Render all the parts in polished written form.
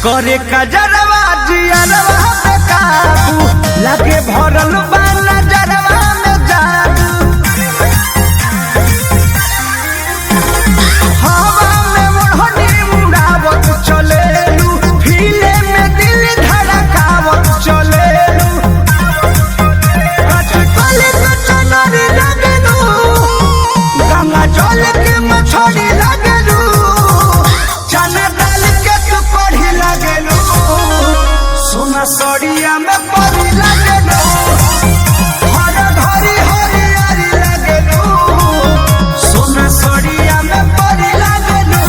करे कजरवा जियरवा पे काबू लगे भरल बा नजरवा में जादू। हवा में मोहनी उड़ावत चलेलू, फीले में दिल धड़कावत चलेलू। कचकली कचनरी लगेलू, गंगा जल के मछली लगेलू, चना दाल के तू पढ़ी लगेलू, सोना सड़िया में परी लगेलू, हर घरी हरियारी लगेलू, सोना सड़िया में परी लगेलू।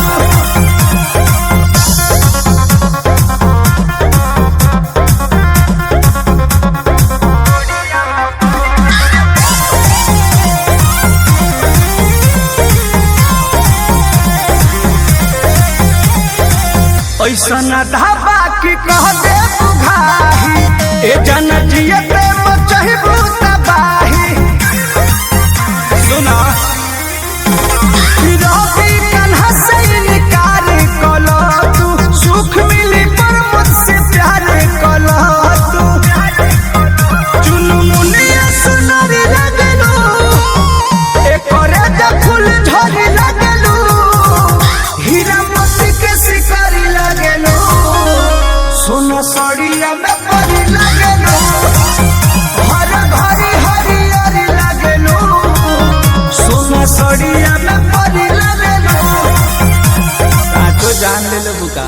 ऐसा ढाबा की कह दे बुघाही, ए जन जियते मचहिबू तबाही। सुना रवि कन्हा से इनकार कलो तू, सुख मिली पर मुझसे प्यार कलो तू। चुनमुनिया सुनरी लगलू, एकरे जे फूल झड़ी लगलू, हीरा मोती के शिकारी लगलू, सोना सड़िया में परी लगलू, हर घरी हरियारी लगलू, सोना सड़िया में परी लगलू। तो जान ले लो बुका।